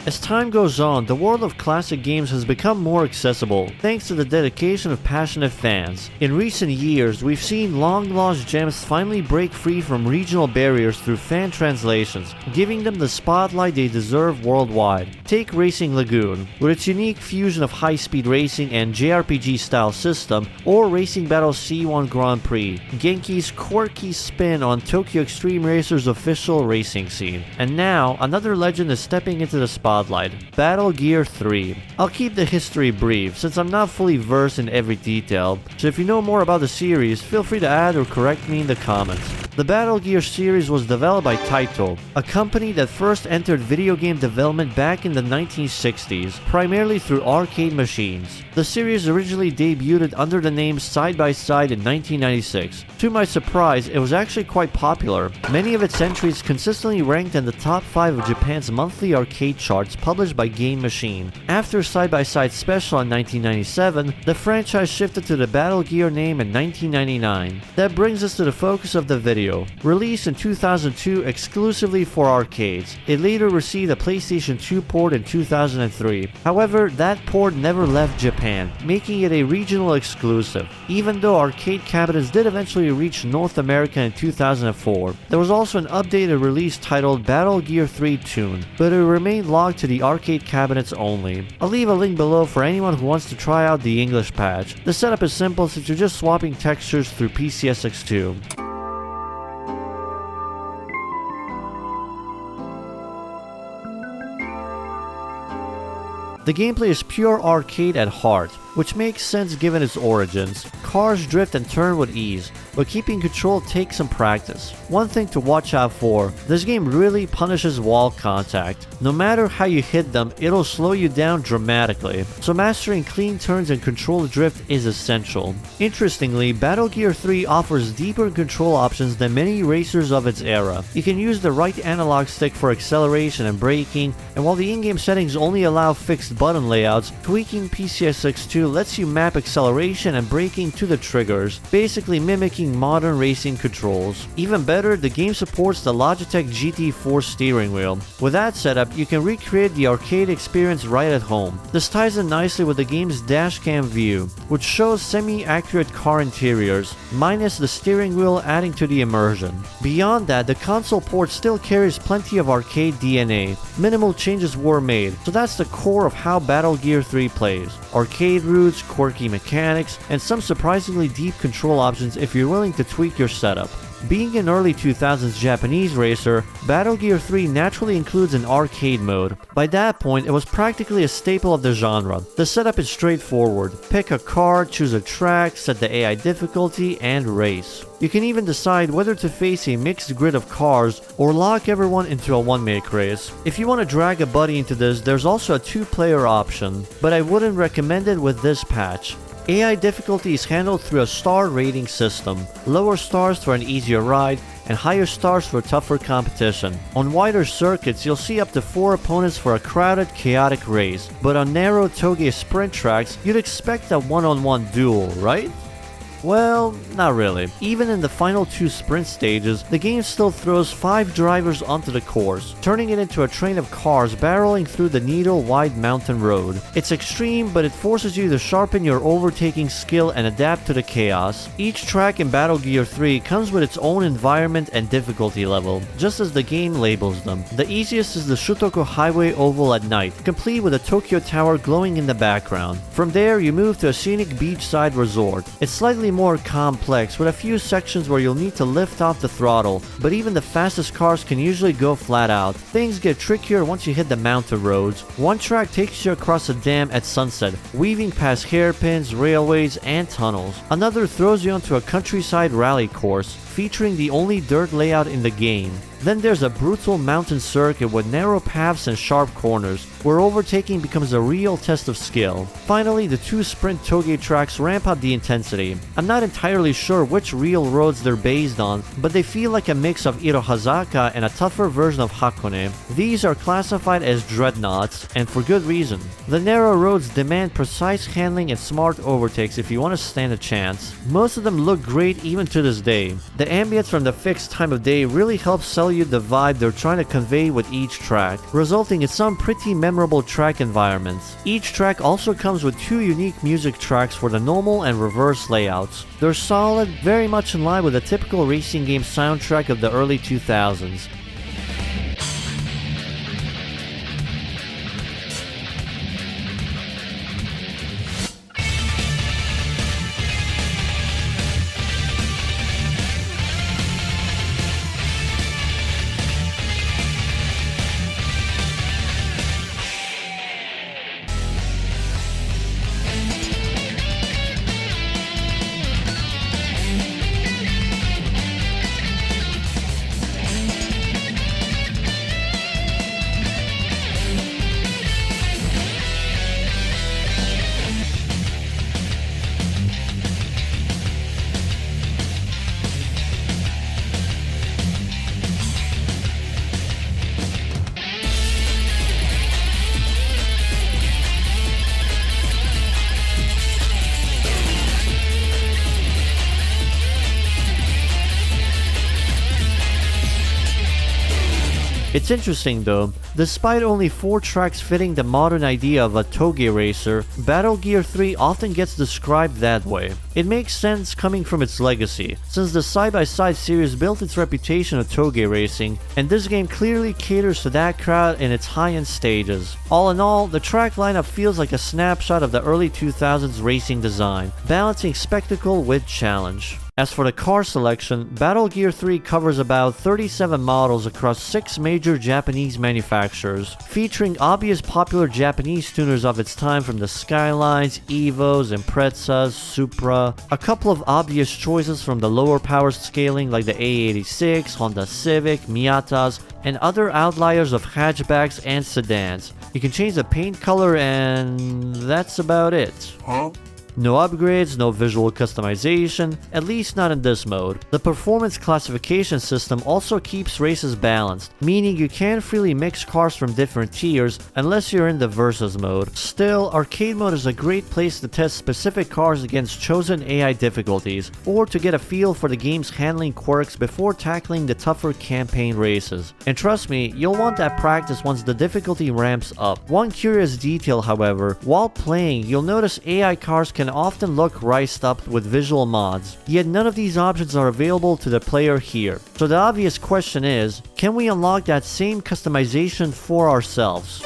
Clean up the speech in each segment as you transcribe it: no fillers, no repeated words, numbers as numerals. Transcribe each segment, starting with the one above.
As time goes on, the world of classic games has become more accessible, thanks to the dedication of passionate fans. In recent years, we've seen long-lost gems finally break free from regional barriers through fan translations, giving them the spotlight they deserve worldwide. Take Racing Lagoon, with its unique fusion of high-speed racing and JRPG-style system, or Racing Battle C1 Grand Prix, Genki's quirky spin on Tokyo Xtreme Racer's official racing scene. And now, another legend is stepping into the spotlight, Battle Gear 3. I'll keep the history brief, since I'm not fully versed in every detail, so if you know more about the series, feel free to add or correct me in the comments. The Battle Gear series was developed by Taito, a company that first entered video game development back in the 1960s, primarily through arcade machines. The series originally debuted under the name Side by Side in 1996. To my surprise, it was actually quite popular. Many of its entries consistently ranked in the top 5 of Japan's monthly arcade charts published by Game Machine. After Side by Side Special in 1997, the franchise shifted to the Battle Gear name in 1999. That brings us to the focus of the video. Released in 2002 exclusively for arcades, it later received a PlayStation 2 port in 2003. However, that port never left Japan, making it a regional exclusive. Even though arcade cabinets did eventually reach North America in 2004, there was also an updated release titled Battle Gear 3 Tune, but it remained locked to the arcade cabinets only. I'll leave a link below for anyone who wants to try out the English patch. The setup is simple since you're just swapping textures through PCSX2. The gameplay is pure arcade at heart, which makes sense given its origins. Cars drift and turn with ease, but keeping control takes some practice. One thing to watch out for, this game really punishes wall contact. No matter how you hit them, it'll slow you down dramatically, so mastering clean turns and controlled drift is essential. Interestingly, Battle Gear 3 offers deeper control options than many racers of its era. You can use the right analog stick for acceleration and braking, and while the in-game settings only allow fixed button layouts, tweaking PCSX2 lets you map acceleration and braking to the triggers, basically mimicking modern racing controls. Even better, the game supports the Logitech GT4 steering wheel. With that setup, you can recreate the arcade experience right at home. This ties in nicely with the game's dashcam view, which shows semi-accurate car interiors, minus the steering wheel adding to the immersion. Beyond that, the console port still carries plenty of arcade DNA. Minimal changes were made, so that's the core of how Battle Gear 3 plays. Arcade roots, quirky mechanics, and some surprisingly deep control options if you're willing to tweak your setup. Being an early 2000s Japanese racer, Battle Gear 3 naturally includes an arcade mode. By that point, it was practically a staple of the genre. The setup is straightforward. Pick a car, choose a track, set the AI difficulty, and race. You can even decide whether to face a mixed grid of cars or lock everyone into a one-make race. If you want to drag a buddy into this, there's also a two-player option, but I wouldn't recommend it with this patch. AI difficulty is handled through a star rating system, lower stars for an easier ride, and higher stars for tougher competition. On wider circuits, you'll see up to 4 opponents for a crowded, chaotic race, but on narrow toge sprint tracks, you'd expect a one-on-one duel, right? Well, not really. Even in the final 2 sprint stages, the game still throws 5 drivers onto the course, turning it into a train of cars barreling through the needle-wide mountain road. It's extreme, but it forces you to sharpen your overtaking skill and adapt to the chaos. Each track in Battle Gear 3 comes with its own environment and difficulty level, just as the game labels them. The easiest is the Shutoku Highway Oval at night, complete with a Tokyo Tower glowing in the background. From there, you move to a scenic beachside resort. It's slightly more complex, with a few sections where you'll need to lift off the throttle, but even the fastest cars can usually go flat out. Things get trickier once you hit the mountain roads. One track takes you across a dam at sunset, weaving past hairpins, railways, and tunnels. Another throws you onto a countryside rally course, featuring the only dirt layout in the game. Then there's a brutal mountain circuit with narrow paths and sharp corners, where overtaking becomes a real test of skill. Finally, the 2 sprint toge tracks ramp up the intensity. I'm not entirely sure which real roads they're based on, but they feel like a mix of Irohazaka and a tougher version of Hakone. These are classified as dreadnoughts, and for good reason. The narrow roads demand precise handling and smart overtakes if you want to stand a chance. Most of them look great even to this day. The The ambience from the fixed time of day really helps sell you the vibe they're trying to convey with each track, resulting in some pretty memorable track environments. Each track also comes with 2 unique music tracks for the normal and reverse layouts. They're solid, very much in line with a typical racing game soundtrack of the early 2000s. It's interesting though, despite only 4 tracks fitting the modern idea of a toge racer, Battle Gear 3 often gets described that way. It makes sense coming from its legacy, since the side-by-side series built its reputation of toge racing, and this game clearly caters to that crowd in its high-end stages. All in all, the track lineup feels like a snapshot of the early 2000s racing design, balancing spectacle with challenge. As for the car selection, Battle Gear 3 covers about 37 models across 6 major Japanese manufacturers, featuring obvious popular Japanese tuners of its time from the Skylines, Evos, Imprezas, Supra, a couple of obvious choices from the lower power scaling like the A86, Honda Civic, Miatas, and other outliers of hatchbacks and sedans. You can change the paint color and that's about it. No upgrades, no visual customization, at least not in this mode. The performance classification system also keeps races balanced, meaning you can freely mix cars from different tiers unless you're in the versus mode. Still, arcade mode is a great place to test specific cars against chosen AI difficulties, or to get a feel for the game's handling quirks before tackling the tougher campaign races. And trust me, you'll want that practice once the difficulty ramps up. One curious detail, however, while playing, you'll notice AI cars can often look riced up with visual mods, yet none of these options are available to the player here. So the obvious question is, can we unlock that same customization for ourselves?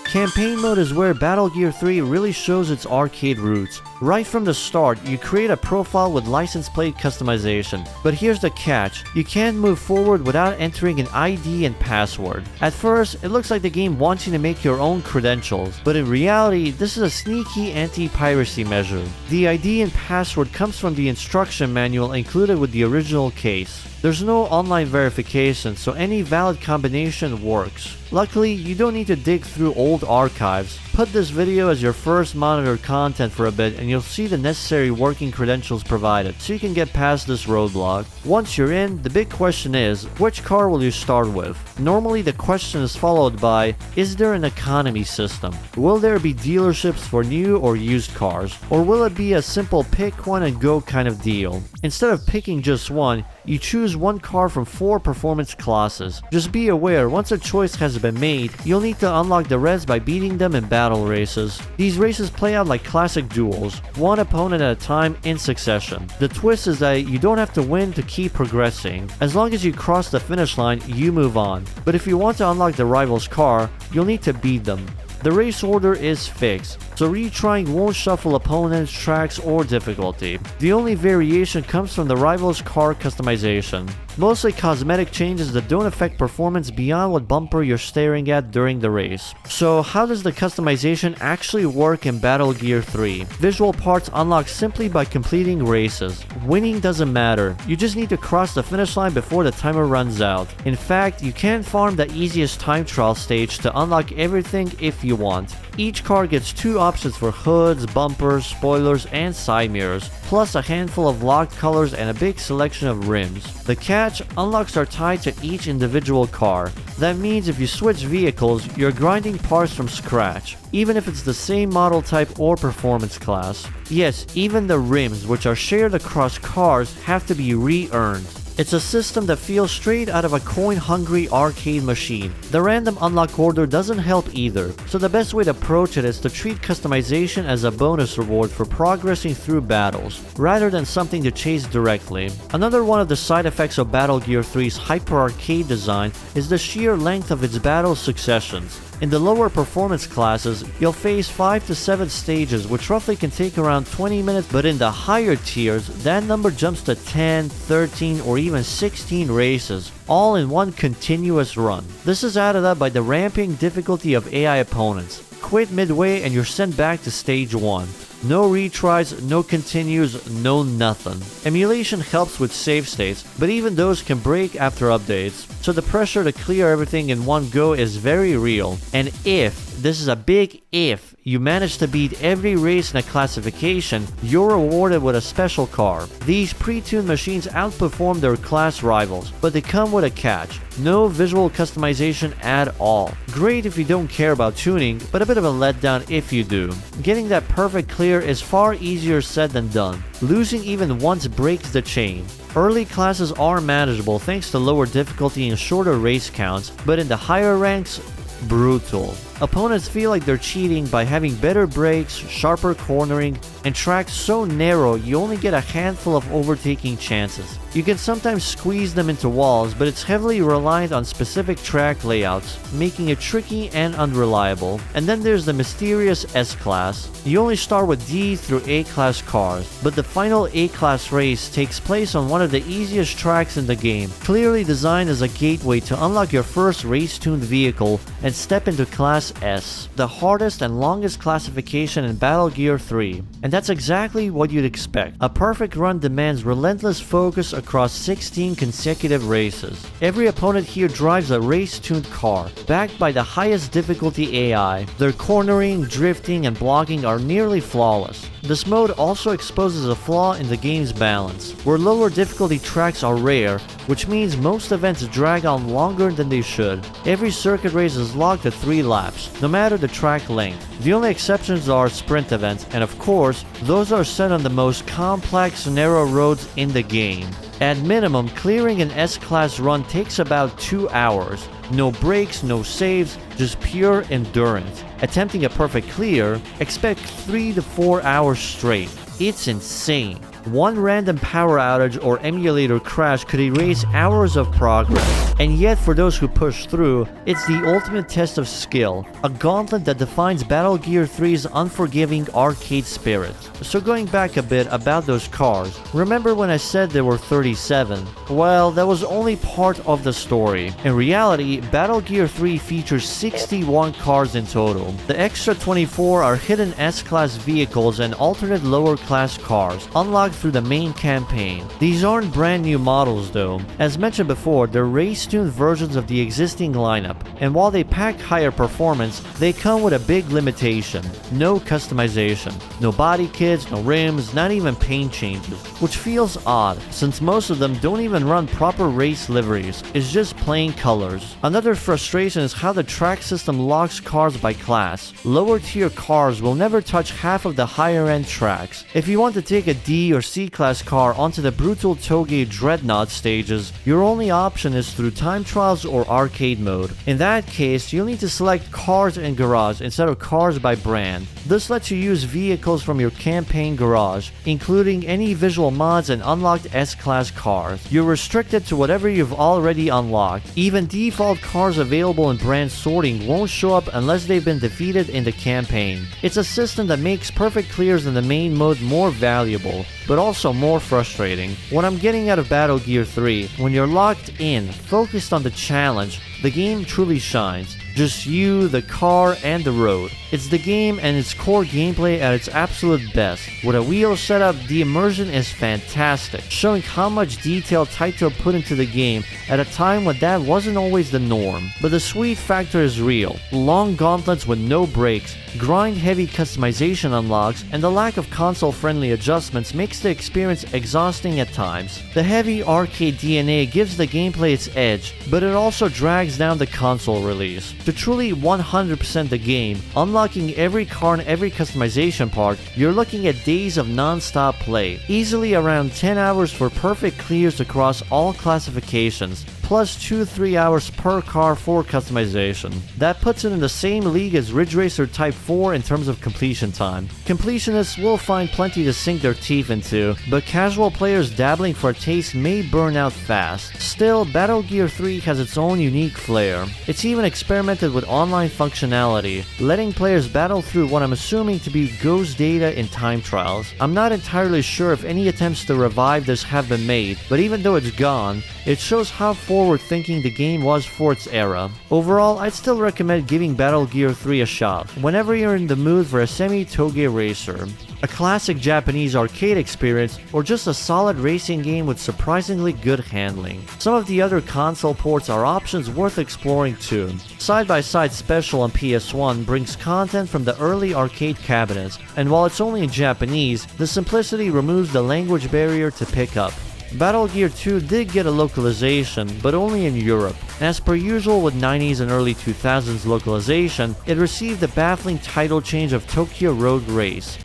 Campaign mode is where Battle Gear 3 really shows its arcade roots. Right from the start, you create a profile with license plate customization. But here's the catch, you can't move forward without entering an ID and password. At first, it looks like the game wants you to make your own credentials, but in reality, this is a sneaky anti-piracy measure. The ID and password comes from the instruction manual included with the original case. There's no online verification, so any valid combination works. Luckily, you don't need to dig through old archives. Put this video as your first monitored content for a bit and you'll see the necessary working credentials provided, so you can get past this roadblock. Once you're in, the big question is, which car will you start with? Normally the question is followed by, is there an economy system? Will there be dealerships for new or used cars? Or will it be a simple pick one and go kind of deal? Instead of picking just one, you choose one car from 4 performance classes. Just be aware, once a choice has been made, you'll need to unlock the rest by beating them in battle races. These races play out like classic duels, one opponent at a time in succession. The twist is that you don't have to win to keep progressing. As long as you cross the finish line, you move on. But if you want to unlock the rival's car, you'll need to beat them. The race order is fixed, so retrying won't shuffle opponents, tracks, or difficulty. The only variation comes from the rival's car customization. Mostly cosmetic changes that don't affect performance beyond what bumper you're staring at during the race. So how does the customization actually work in Battle Gear 3? Visual parts unlock simply by completing races. Winning doesn't matter, you just need to cross the finish line before the timer runs out. In fact, you can farm the easiest time trial stage to unlock everything if you you want. Each car gets 2 options for hoods, bumpers, spoilers, and side mirrors, plus a handful of locked colors and a big selection of rims. The catch: unlocks are tied to each individual car. That means if you switch vehicles, you're grinding parts from scratch, even if it's the same model type or performance class. Yes, even the rims, which are shared across cars, have to be re-earned. It's a system that feels straight out of a coin-hungry arcade machine. The random unlock order doesn't help either, so the best way to approach it is to treat customization as a bonus reward for progressing through battles, rather than something to chase directly. Another one of the side effects of Battle Gear 3's hyper-arcade design is the sheer length of its battle successions. In the lower performance classes, you'll face 5 to 7 stages, which roughly can take around 20 minutes, but in the higher tiers, that number jumps to 10, 13, or even 16 races, all in one continuous run. This is added up by the ramping difficulty of AI opponents. Quit midway and you're sent back to stage 1. No retries, no continues, no nothing. Emulation helps with save states, but even those can break after updates, so the pressure to clear everything in one go is very real. And if, this is a big if, you manage to beat every race in a classification, you're rewarded with a special car. These pre-tuned machines outperform their class rivals, but they come with a catch: no visual customization at all. Great if you don't care about tuning, but a bit of a letdown if you do. Getting that perfect clear is far easier said than done. Losing even once breaks the chain. Early classes are manageable thanks to lower difficulty and shorter race counts, but in the higher ranks, brutal. Opponents feel like they're cheating by having better brakes, sharper cornering, and tracks so narrow you only get a handful of overtaking chances. You can sometimes squeeze them into walls, but it's heavily reliant on specific track layouts, making it tricky and unreliable. And then there's the mysterious S-Class. You only start with D through A-Class cars, but the final A-Class race takes place on one of the easiest tracks in the game, clearly designed as a gateway to unlock your first race-tuned vehicle and step into Class S, the hardest and longest classification in Battle Gear 3. And that's exactly what you'd expect. A perfect run demands relentless focus across 16 consecutive races. Every opponent here drives a race-tuned car, backed by the highest difficulty AI. Their cornering, drifting, and blocking are nearly flawless. This mode also exposes a flaw in the game's balance, where lower difficulty tracks are rare, which means most events drag on longer than they should. Every circuit race is logged to 3 laps, no matter the track length. The only exceptions are sprint events, and of course, those are set on the most complex, narrow roads in the game. At minimum, clearing an S-Class run takes about 2 hours. No breaks, no saves, just pure endurance. Attempting a perfect clear, expect 3 to 4 hours straight. It's insane. One random power outage or emulator crash could erase hours of progress. And yet, for those who push through, it's the ultimate test of skill, a gauntlet that defines Battle Gear 3's unforgiving arcade spirit. So going back a bit about those cars, remember when I said there were 37? Well, that was only part of the story. In reality, Battle Gear 3 features 61 cars in total. The extra 24 are hidden S-Class vehicles and alternate lower class cars, unlocked through the main campaign. These aren't brand new models though. As mentioned before, they're race-tuned versions of the existing lineup, and while they pack higher performance, they come with a big limitation: no customization. No body kits, no rims, not even paint changes, which feels odd since most of them don't even run proper race liveries. It's just plain colors. Another frustration is how the track system locks cars by class. Lower tier cars will never touch half of the higher end tracks. If you want to take a D or C-Class car onto the brutal Toge Dreadnought stages, your only option is through time trials or arcade mode. In that case, you'll need to select cars in garage instead of cars by brand. This lets you use vehicles from your campaign garage, including any visual mods and unlocked S-Class cars. You're restricted to whatever you've already unlocked. Even default cars available in brand sorting won't show up unless they've been defeated in the campaign. It's a system that makes perfect clears in the main mode more valuable, but also more frustrating. What I'm getting out of Battle Gear 3, when you're locked in, focused on the challenge, the game truly shines. Just you, the car, and the road. It's the game and its core gameplay at its absolute best. With a wheel setup, the immersion is fantastic, showing how much detail Taito put into the game at a time when that wasn't always the norm. But the sweet factor is real. Long gauntlets with no brakes, grind-heavy customization unlocks, and the lack of console-friendly adjustments makes the experience exhausting at times. The heavy arcade DNA gives the gameplay its edge, but it also drags down the console release. To truly 100% the game, unlocking every car and every customization part, you're looking at days of non-stop play, easily around 10 hours for perfect clears across all classifications, plus 2-3 hours per car for customization. That puts it in the same league as Ridge Racer Type 4 in terms of completion time. Completionists will find plenty to sink their teeth into, but casual players dabbling for a taste may burn out fast. Still, Battle Gear 3 has its own unique flair. It's even experimented with online functionality, letting players battle through what I'm assuming to be ghost data in time trials. I'm not entirely sure if any attempts to revive this have been made, but even though it's gone, it shows how forward-thinking the game was for its era. Overall, I'd still recommend giving Battle Gear 3 a shot, whenever you're in the mood for a semi-toge racer. A classic Japanese arcade experience, or just a solid racing game with surprisingly good handling. Some of the other console ports are options worth exploring too. Side by Side Special on PS1 brings content from the early arcade cabinets, and while it's only in Japanese, the simplicity removes the language barrier to pick up. Battle Gear 2 did get a localization, but only in Europe. As per usual with 90s and early 2000s localization, it received the baffling title change of Tokyo Road Race.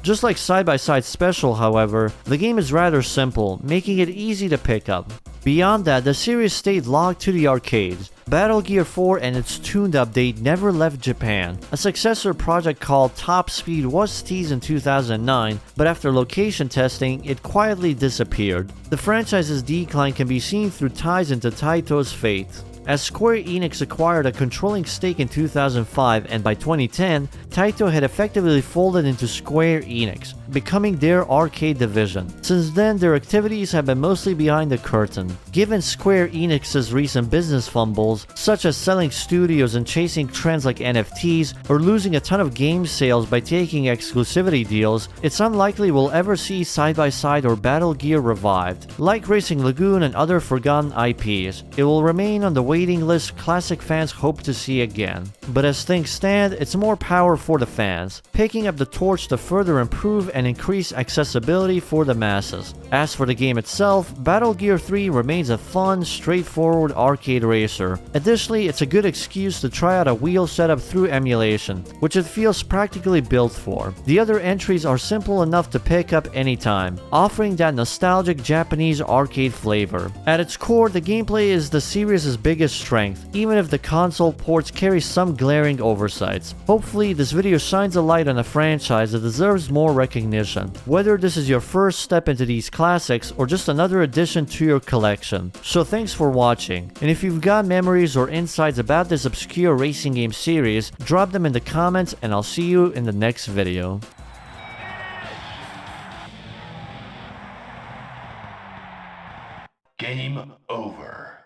Just like Side by Side Special, however, the game is rather simple, making it easy to pick up. Beyond that, the series stayed locked to the arcades. Battle Gear 4 and its tuned update never left Japan. A successor project called Top Speed was teased in 2009, but after location testing, it quietly disappeared. The franchise's decline can be seen through ties into Taito's fate. As Square Enix acquired a controlling stake in 2005 and by 2010, Taito had effectively folded into Square Enix, becoming their arcade division. Since then, their activities have been mostly behind the curtain. Given Square Enix's recent business fumbles, such as selling studios and chasing trends like NFTs, or losing a ton of game sales by taking exclusivity deals, it's unlikely we'll ever see Side by Side or Battle Gear revived. Like Racing Lagoon and other forgotten IPs, it will remain on the waiting list classic fans hope to see again. But as things stand, it's more power for the fans, picking up the torch to further improve and increase accessibility for the masses. As for the game itself, Battle Gear 3 remains a fun, straightforward arcade racer. Additionally, it's a good excuse to try out a wheel setup through emulation, which it feels practically built for. The other entries are simple enough to pick up anytime, offering that nostalgic Japanese arcade flavor. At its core, the gameplay is the series' biggest strength, even if the console ports carry some glaring oversights. Hopefully, this video shines a light on a franchise that deserves more recognition, whether this is your first step into these classics or just another addition to your collection. So thanks for watching, and if you've got memories or insights about this obscure racing game series, drop them in the comments and I'll see you in the next video. Game over.